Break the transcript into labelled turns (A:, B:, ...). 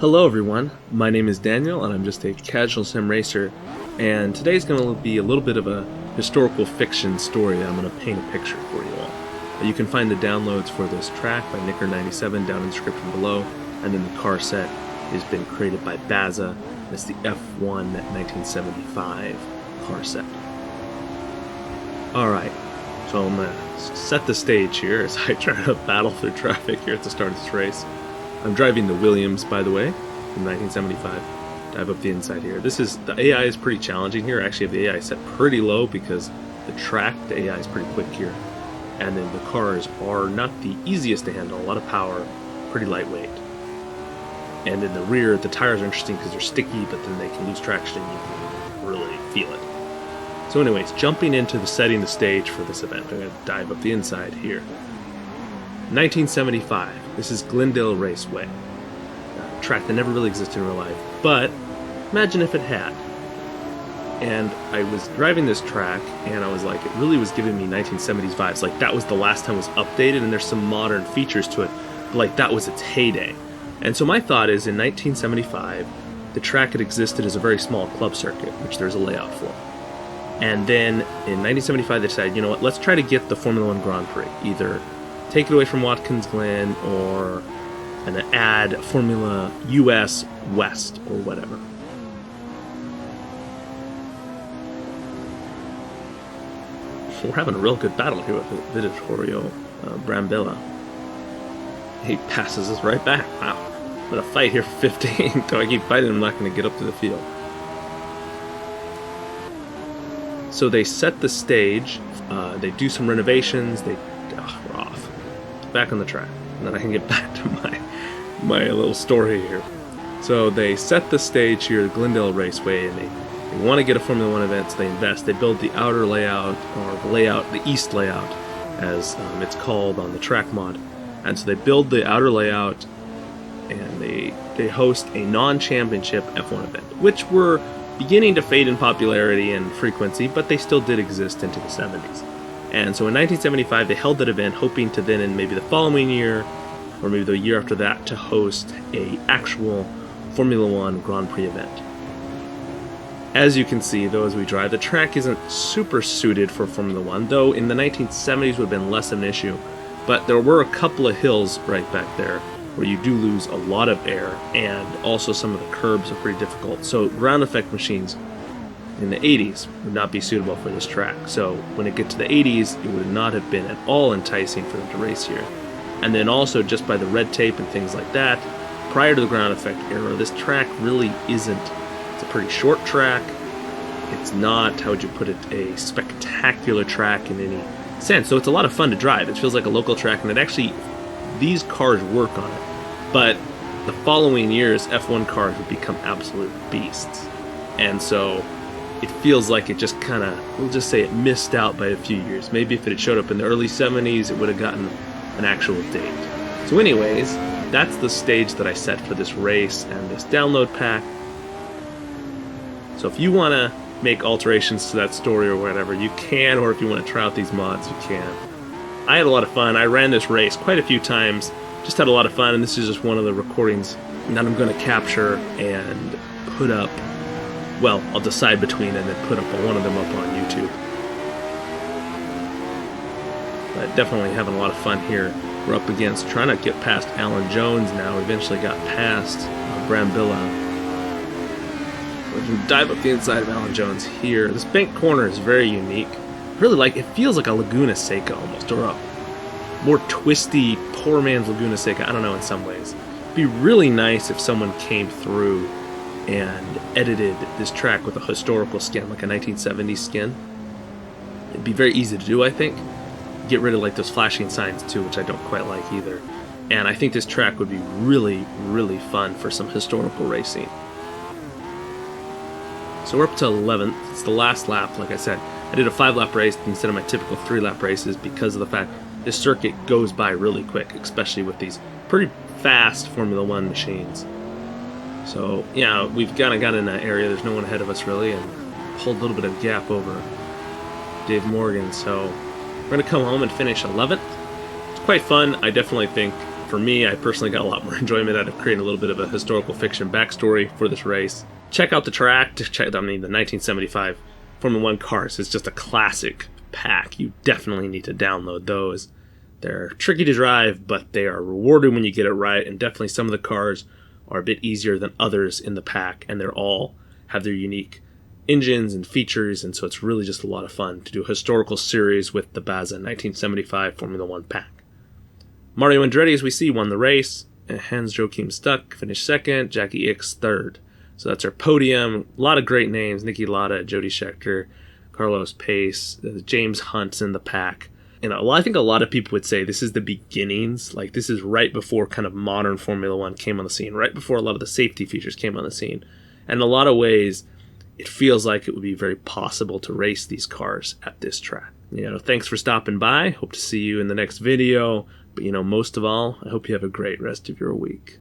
A: Hello everyone, my name is Daniel and I'm just a casual sim racer, and today's going to be a little bit of a historical fiction story that I'm going to paint a picture for you all. You can find the downloads for this track by Nicker97 down in the description below, and then the car set has been created by Bazza. It's the F1 1975 car set. Alright, so I'm going to set the stage here as I try to battle through traffic here at the start of this race. I'm driving the Williams, by the way, from 1975. Dive up the inside here. The AI is pretty challenging here. I actually have the AI set pretty low because the AI is pretty quick here. And then the cars are not the easiest to handle. A lot of power, pretty lightweight. And in the rear, the tires are interesting because they're sticky, but then they can lose traction and you can really feel it. So anyways, jumping into setting the stage for this event, I'm going to dive up the inside here. 1975. This is Glendale Raceway, a track that never really existed in real life, but imagine if it had. And I was driving this track, and I was like, it really was giving me 1970s vibes. Like, that was the last time it was updated, and there's some modern features to it, but like, that was its heyday. And so my thought is, in 1975, the track had existed as a very small club circuit, which there's a layout for. And then in 1975, they decided, you know what, let's try to get the Formula One Grand Prix, either take it away from Watkins Glen or add Formula US West or whatever. We're having a real good battle here with Vittorio Brambilla. He passes us right back. Wow. What a fight here for 15. So I keep fighting, I'm not going to get up to the field. So they set the stage, they do some renovations, we're off. Back on the track, and then I can get back to my little story here. So they set the stage here at Glendale Raceway, and they want to get a Formula One event, so they invest. They build the outer layout, or the east layout, as it's called on the track mod. And so they build the outer layout, and they host a non-championship F1 event, which were beginning to fade in popularity and frequency, but they still did exist into the 70s. And so in 1975, they held that event, hoping to then, in maybe the following year, or maybe the year after that, to host a actual Formula One Grand Prix event. As you can see, though, as we drive, the track isn't super suited for Formula One, though in the 1970s would have been less of an issue. But there were a couple of hills right back there where you do lose a lot of air, and also some of the curbs are pretty difficult. So ground effect machines in the 80s would not be suitable for this track. So when it gets to the 80s, it would not have been at all enticing for them to race here. And then also, just by the red tape and things like that, prior to the ground effect era, this track really isn't. It's a pretty short track. It's not, how would you put it, a spectacular track in any sense. So it's a lot of fun to drive. It feels like a local track, and it actually, these cars work on it. But the following years, F1 cars would become absolute beasts. And so it feels like it just kind of, we'll just say it missed out by a few years. Maybe if it had showed up in the early 70s, it would have gotten an actual date. So anyways, that's the stage that I set for this race and this download pack. So if you want to make alterations to that story or whatever, you can, or if you want to try out these mods, you can. I had a lot of fun. I ran this race quite a few times, just had a lot of fun, and this is just one of the recordings that I'm going to capture and put up. Well, I'll decide between and then put up one of them up on YouTube. But definitely having a lot of fun here. We're up against trying to get past Alan Jones now. We eventually got past Brambilla. We can dive up the inside of Alan Jones here. This bank corner is very unique. Really like, it feels like a Laguna Seca almost, or a more twisty, poor man's Laguna Seca. I don't know, in some ways. It'd be really nice if someone came through and edited this track with a historical skin, like a 1970s skin. It'd be very easy to do, I think. Get rid of like those flashing signs too, which I don't quite like either. And I think this track would be really, really fun for some historical racing. So we're up to 11th. It's the last lap, like I said. I did a 5-lap race instead of my typical 3-lap races because of the fact this circuit goes by really quick, especially with these pretty fast Formula One machines. So, yeah, we've kind of got in that area. There's no one ahead of us, really, and pulled a little bit of gap over Dave Morgan. So we're going to come home and finish 11th. It's quite fun. I definitely think For me, I personally got a lot more enjoyment out of creating a little bit of a historical fiction backstory for this race. Check out the track. The 1975 Formula 1 cars is just a classic pack. You definitely need to download those. They're tricky to drive, but they are rewarding when you get it right, and definitely some of the cars are a bit easier than others in the pack, and they're all have their unique engines and features, and so it's really just a lot of fun to do a historical series with the bazza 1975 Formula 1 pack. Mario Andretti, as we see, won the race. Hans-Joachim Stuck finished second, Jackie Ickx third. So that's our podium. A lot of great names: Niki Lauda, Jody Scheckter, Carlos Pace, James Hunt's in the pack. And I think a lot of people would say this is the beginnings. Like, this is right before kind of modern Formula 1 came on the scene, right before a lot of the safety features came on the scene. And in a lot of ways, it feels like it would be very possible to race these cars at this track. Thanks for stopping by. Hope to see you in the next video. But most of all, I hope you have a great rest of your week.